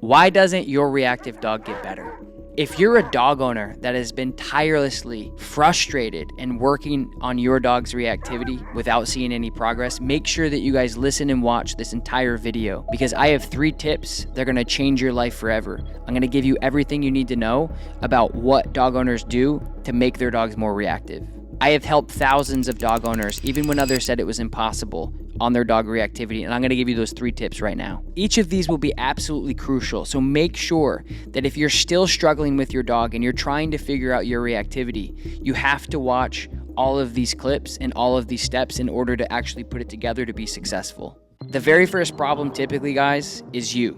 Why doesn't your reactive dog get better? If you're a dog owner that has been tirelessly frustrated and working on your dog's reactivity without seeing any progress, make sure that you guys listen and watch this entire video, because I have 3 tips that are gonna change your life forever. I'm gonna give you everything you need to know about what dog owners do to make their dogs more reactive. I have helped thousands of dog owners, even when others said it was impossible, on their dog reactivity, and I'm gonna give you those 3 tips right now. Each of these will be absolutely crucial, so make sure that if you're still struggling with your dog and you're trying to figure out your reactivity, you have to watch all of these clips and all of these steps in order to actually put it together to be successful. The very first problem typically, guys, is you,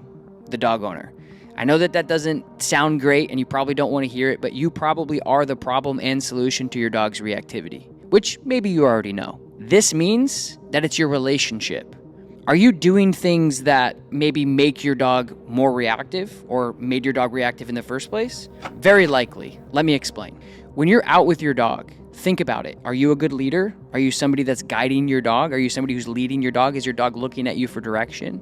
the dog owner. I know that doesn't sound great and you probably don't want to hear it, but you probably are the problem and solution to your dog's reactivity, which maybe you already know. This means that it's your relationship. Are you doing things that maybe make your dog more reactive or made your dog reactive in the first place? Very likely. Let me explain. When you're out with your dog, think about it. Are you a good leader? Are you somebody that's guiding your dog? Are you somebody who's leading your dog? Is your dog looking at you for direction?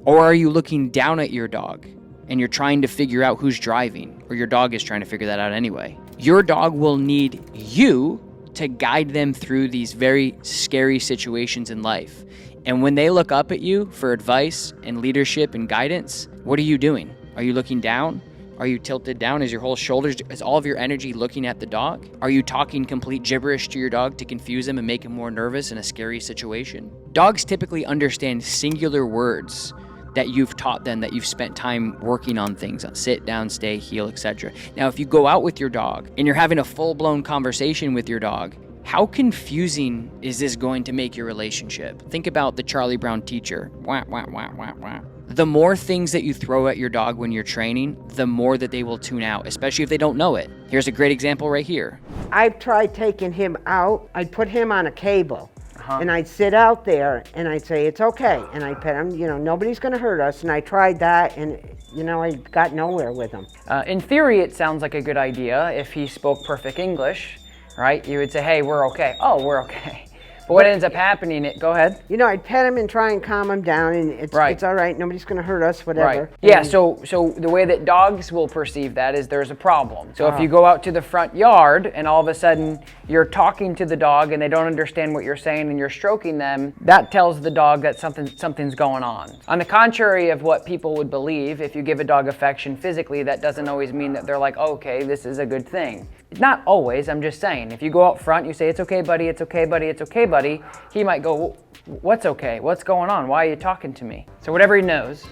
Or are you looking down at your dog and you're trying to figure out who's driving, or your dog is trying to figure that out anyway? Your dog will need you to guide them through these very scary situations in life. And when they look up at you for advice and leadership and guidance, what are you doing? Are you looking down? Are you tilted down? Is your whole shoulders, is all of your energy looking at the dog? Are you talking complete gibberish to your dog to confuse him and make him more nervous in a scary situation? Dogs typically understand singular words that you've taught them, that you've spent time working on things, sit, down, stay, heel, etc. Now, if you go out with your dog and you're having a full-blown conversation with your dog, how confusing is this going to make your relationship? Think about the Charlie Brown teacher. Wah, wah, wah, wah, wah. The more things that you throw at your dog when you're training, the more that they will tune out, especially if they don't know it. Here's a great example right here. I've tried taking him out. I'd put him on a cable. And I'd sit out there and I'd say, it's okay. And I'd pet him, nobody's gonna hurt us. And I tried that and, I got nowhere with him. In theory, it sounds like a good idea if he spoke perfect English, right? You would say, hey, we're okay. Oh, we're okay. But what ends up happening, go ahead. I'd pet him and try and calm him down, and it's all right, nobody's gonna hurt us, whatever. Right. Yeah, so the way that dogs will perceive that is there's a problem. So if you go out to the front yard and all of a sudden you're talking to the dog and they don't understand what you're saying and you're stroking them, that tells the dog that something's going on. On the contrary of what people would believe, if you give a dog affection physically, that doesn't always mean that they're like, okay, this is a good thing. Not always, I'm just saying. If you go out front, you say, it's okay, buddy, it's okay, buddy, it's okay, buddy, he might go, what's okay? What's going on? Why are you talking to me? So whatever he knows.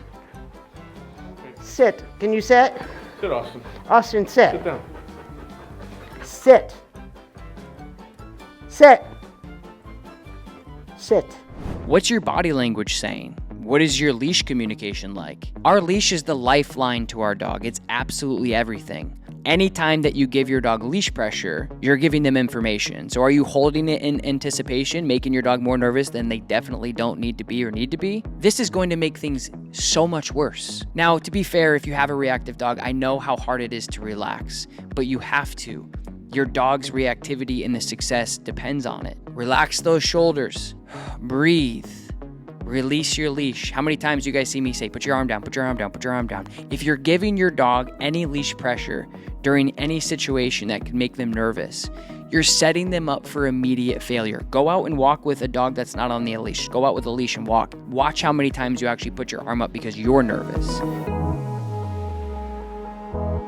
Sit. Can you sit? Sit, Austin. Austin, sit. Sit down. Sit. Sit. Sit. What's your body language saying? What is your leash communication like? Our leash is the lifeline to our dog. It's absolutely everything. Anytime that you give your dog leash pressure, you're giving them information. So are you holding it in anticipation, making your dog more nervous than they definitely don't need to be or need to be? This is going to make things so much worse. Now, to be fair, if you have a reactive dog, I know how hard it is to relax, but you have to. Your dog's reactivity and the success depends on it. Relax those shoulders, breathe. Release your leash. How many times do you guys see me say, put your arm down, put your arm down, put your arm down? If you're giving your dog any leash pressure during any situation that could make them nervous, you're setting them up for immediate failure. Go out and walk with a dog that's not on the leash. Go out with a leash and walk. Watch how many times you actually put your arm up because you're nervous.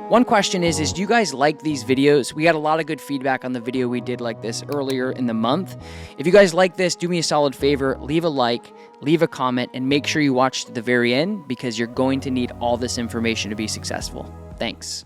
One question is do you guys like these videos? We got a lot of good feedback on the video we did like this earlier in the month. If you guys like this, do me a solid favor, leave a like, leave a comment, and make sure you watch to the very end because you're going to need all this information to be successful. Thanks.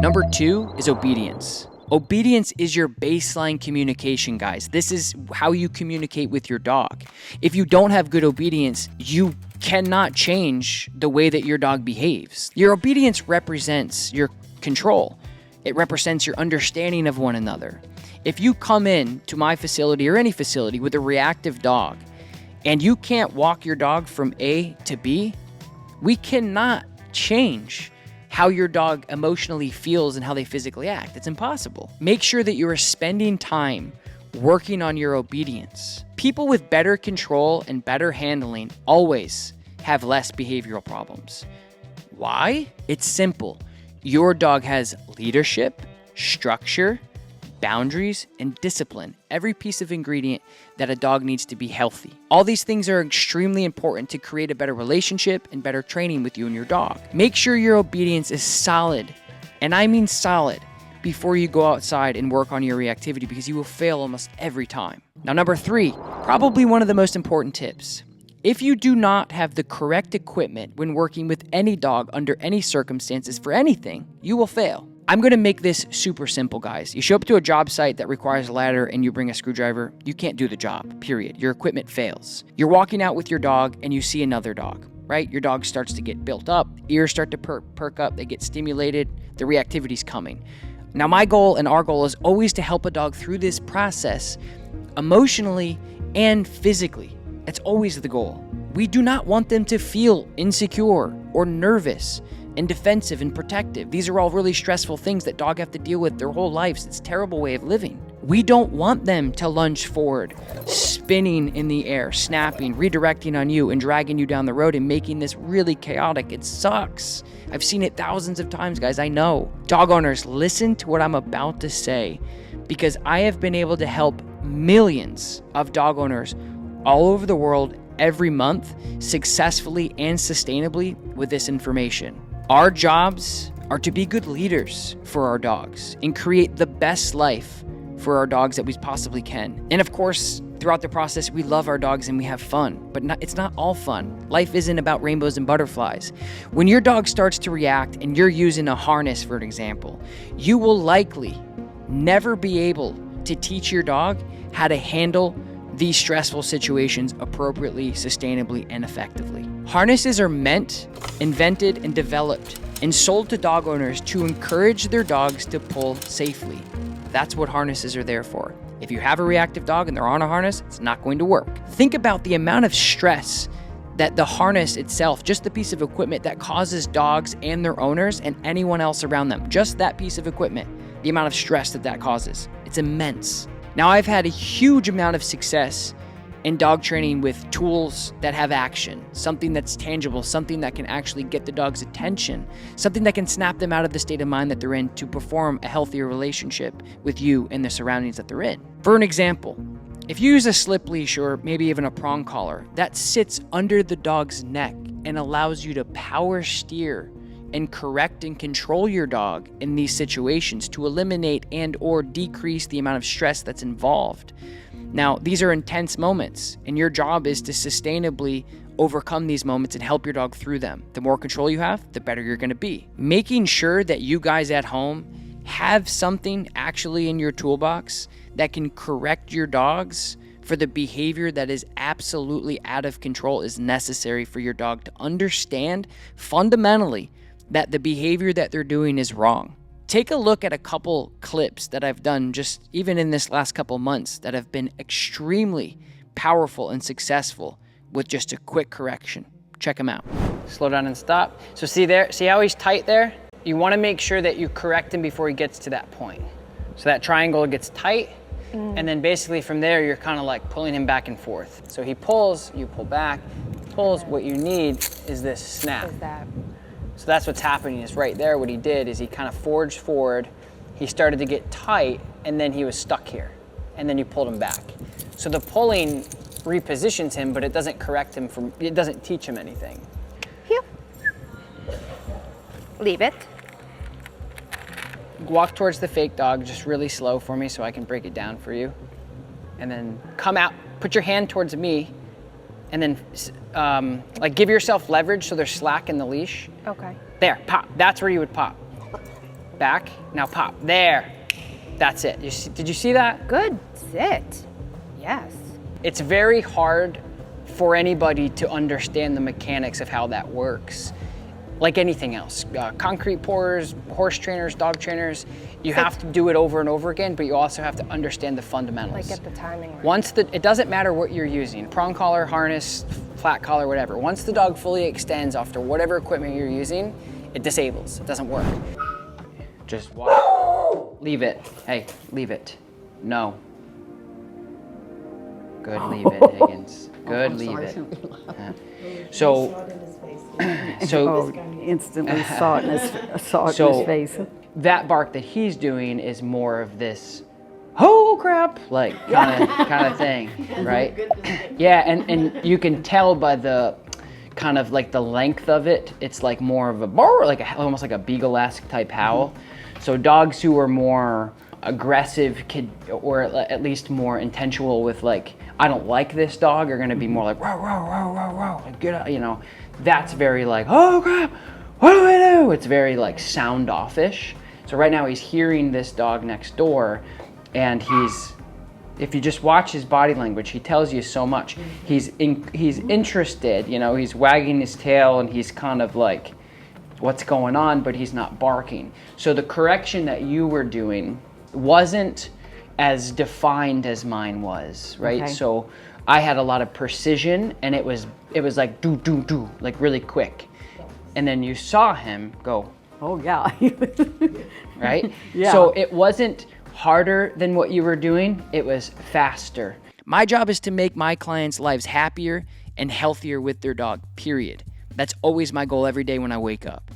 Number 2 is obedience. Obedience is your baseline communication, guys. This is how you communicate with your dog. If you don't have good obedience, you cannot change the way that your dog behaves. Your obedience represents your control. It represents your understanding of one another. If you come in to my facility or any facility with a reactive dog and you can't walk your dog from A to B, we cannot change how your dog emotionally feels and how they physically act. It's impossible. Make sure that you are spending time working on your obedience. People with better control and better handling always have less behavioral problems. Why? It's simple. Your dog has leadership, structure, boundaries, and discipline. Every piece of ingredient that a dog needs to be healthy. All these things are extremely important to create a better relationship and better training with you and your dog. Make sure your obedience is solid, and I mean solid, before you go outside and work on your reactivity, because you will fail almost every time. Now, number 3, probably one of the most important tips. If you do not have the correct equipment when working with any dog under any circumstances for anything, you will fail. I'm going to make this super simple, guys. You show up to a job site that requires a ladder and you bring a screwdriver, you can't do the job, period. Your equipment fails. You're walking out with your dog and you see another dog, right? Your dog starts to get built up, ears start to perk up, they get stimulated, the reactivity's coming. Now, my goal and our goal is always to help a dog through this process emotionally and physically. That's always the goal. We do not want them to feel insecure or nervous and defensive and protective. These are all really stressful things that dogs have to deal with their whole lives. It's a terrible way of living. We don't want them to lunge forward, spinning in the air, snapping, redirecting on you and dragging you down the road and making this really chaotic. It sucks. I've seen it thousands of times, guys. I know. Dog owners, listen to what I'm about to say, because I have been able to help millions of dog owners all over the world every month successfully and sustainably with this information. Our jobs are to be good leaders for our dogs and create the best life for our dogs that we possibly can. And of course, throughout the process, we love our dogs and we have fun, but it's not all fun. Life isn't about rainbows and butterflies. When your dog starts to react and you're using a harness, for an example, you will likely never be able to teach your dog how to handle these stressful situations appropriately, sustainably, and effectively. Harnesses are meant, invented, and developed and sold to dog owners to encourage their dogs to pull safely. That's what harnesses are there for. If you have a reactive dog and they're on a harness, it's not going to work. Think about the amount of stress that the harness itself, just the piece of equipment, that causes dogs and their owners and anyone else around them. Just that piece of equipment, the amount of stress that causes. It's immense. Now, I've had a huge amount of success in dog training with tools that have action, something that's tangible, something that can actually get the dog's attention, something that can snap them out of the state of mind that they're in to perform a healthier relationship with you and the surroundings that they're in. For an example, if you use a slip leash or maybe even a prong collar, that sits under the dog's neck and allows you to power steer and correct and control your dog in these situations to eliminate and or decrease the amount of stress that's involved. Now, these are intense moments, and your job is to sustainably overcome these moments and help your dog through them. The more control you have, the better you're going to be. Making sure that you guys at home have something actually in your toolbox that can correct your dogs for the behavior that is absolutely out of control is necessary for your dog to understand fundamentally that the behavior that they're doing is wrong. Take a look at a couple clips that I've done just even in this last couple months that have been extremely powerful and successful with just a quick correction. Check them out. Slow down and stop. So see how he's tight there? You want to make sure that you correct him before he gets to that point. So that triangle gets tight, and then basically from there you're kind of like pulling him back and forth. So he pulls, you pull back, pulls. What you need is this snap. So that's what's happening is right there. What he did is he kind of forged forward. He started to get tight and then he was stuck here. And then you pulled him back. So the pulling repositions him, but it doesn't correct him it doesn't teach him anything. Here. Leave it. Walk towards the fake dog just really slow for me so I can break it down for you. And then come out, put your hand towards me, and then like give yourself leverage so there's slack in the leash. Okay. There, pop. That's where you would pop. Back, now pop. There. That's it. Did you see that? Good sit. Yes. It's very hard for anybody to understand the mechanics of how that works. Like anything else, concrete pourers, horse trainers, dog trainers, you have to do it over and over again, but you also have to understand the fundamentals. Like get the timing right. It doesn't matter what you're using, prong collar, harness, flat collar, whatever. Once the dog fully extends after whatever equipment you're using, it disables, it doesn't work. Just walk, leave it, hey, leave it, no. Good, leave it, Higgins. Good, leave it. Yeah. So, Oh, instantly saw it in his face. That bark that he's doing is more of this, oh crap, like kind of thing, right? Yeah, and you can tell by the kind of like the length of it. It's like more of a bark, like almost like a beagle-esque type howl. So dogs who are more aggressive or at least more intentional with like, I don't like this dog, are going to be more like row row row row row, like, get out, you know. That's very like, oh crap, what do I do? It's very like sound offish. So right now he's hearing this dog next door, and if you just watch his body language, he tells you so much. He's interested, you know, he's wagging his tail and he's kind of like, what's going on, but he's not barking. So the correction that you were doing wasn't as defined as mine was, right? Okay. So I had a lot of precision, and it was like do do do, like really quick. And then you saw him go, Oh, yeah. right? Yeah. So it wasn't harder than what you were doing, it was faster. My job is to make my clients' lives happier and healthier with their dog, period. That's always my goal every day when I wake up.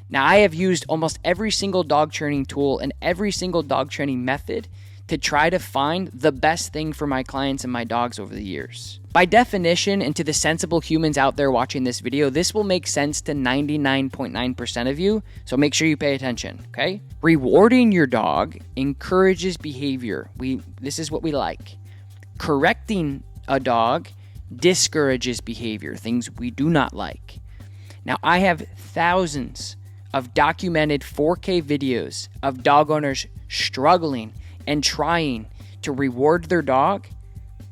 Now, I have used almost every single dog training tool and every single dog training method to try to find the best thing for my clients and my dogs over the years. By definition, and to the sensible humans out there watching this video, this will make sense to 99.9% of you, so make sure you pay attention, okay? Rewarding your dog encourages behavior. This is what we like. Correcting a dog discourages behavior, things we do not like. Now, I have thousands of documented 4K videos of dog owners struggling and trying to reward their dog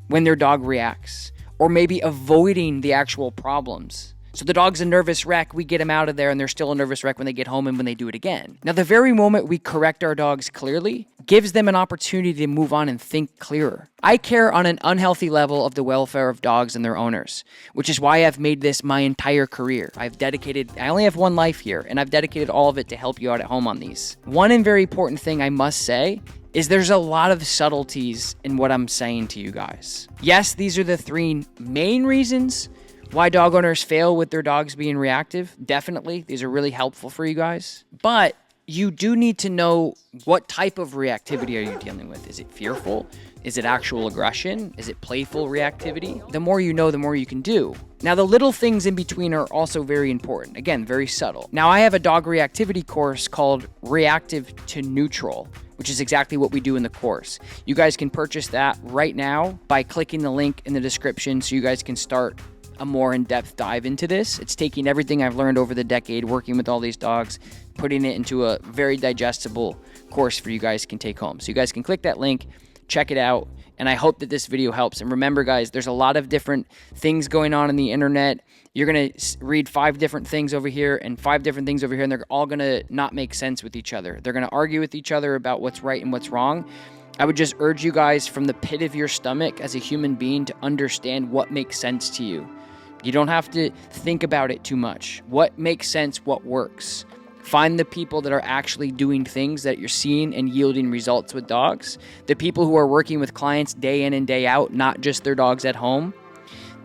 when their dog reacts, or maybe avoiding the actual problems. So the dog's a nervous wreck, we get him out of there, and they're still a nervous wreck when they get home and when they do it again. Now, the very moment we correct our dogs clearly gives them an opportunity to move on and think clearer. I care on an unhealthy level of the welfare of dogs and their owners, which is why I've made this my entire career. I only have one life here, and I've dedicated all of it to help you out at home on these. One and very important thing I must say is there's a lot of subtleties in what I'm saying to you guys. Yes, these are the 3 main reasons why dog owners fail with their dogs being reactive. Definitely, these are really helpful for you guys. But you do need to know what type of reactivity are you dealing with. Is it fearful? Is it actual aggression? Is it playful reactivity? The more you know, the more you can do. Now, the little things in between are also very important. Again, very subtle. Now, I have a dog reactivity course called Reactive to Neutral, which is exactly what we do in the course. You guys can purchase that right now by clicking the link in the description so you guys can start a more in-depth dive into this. It's taking everything I've learned over the decade working with all these dogs, putting it into a very digestible course for you guys can take home. So you guys can click that link, check it out, and I hope that this video helps. And remember, guys, there's a lot of different things going on in the internet. You're gonna read 5 different things over here and 5 different things over here, and they're all gonna not make sense with each other. They're gonna argue with each other about what's right and what's wrong. I would just urge you guys from the pit of your stomach as a human being to understand what makes sense to you. You don't have to think about it too much. What makes sense, what works. Find the people that are actually doing things that you're seeing and yielding results with dogs. The people who are working with clients day in and day out, not just their dogs at home.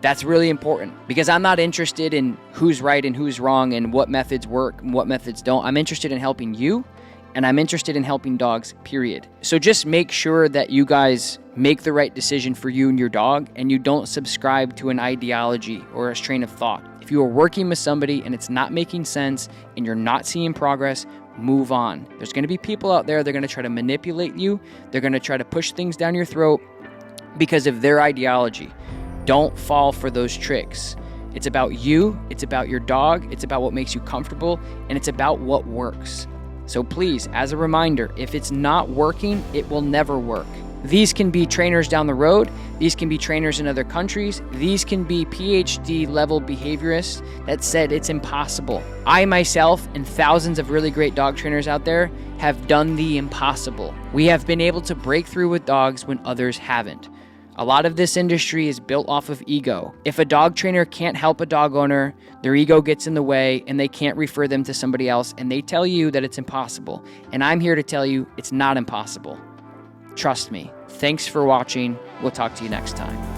That's really important because I'm not interested in who's right and who's wrong and what methods work and what methods don't. I'm interested in helping you, and I'm interested in helping dogs, period. So just make sure that you guys make the right decision for you and your dog, and you don't subscribe to an ideology or a strain of thought. If you are working with somebody and it's not making sense and you're not seeing progress, move on. There's gonna be people out there, they're gonna try to manipulate you. They're gonna try to push things down your throat because of their ideology. Don't fall for those tricks. It's about you, it's about your dog, it's about what makes you comfortable, and it's about what works. So please, as a reminder, if it's not working, it will never work. These can be trainers down the road. These can be trainers in other countries. These can be PhD level behaviorists that said it's impossible. I myself and thousands of really great dog trainers out there have done the impossible. We have been able to break through with dogs when others haven't. A lot of this industry is built off of ego. If a dog trainer can't help a dog owner, their ego gets in the way and they can't refer them to somebody else, and they tell you that it's impossible. And I'm here to tell you it's not impossible. Trust me. Thanks for watching. We'll talk to you next time.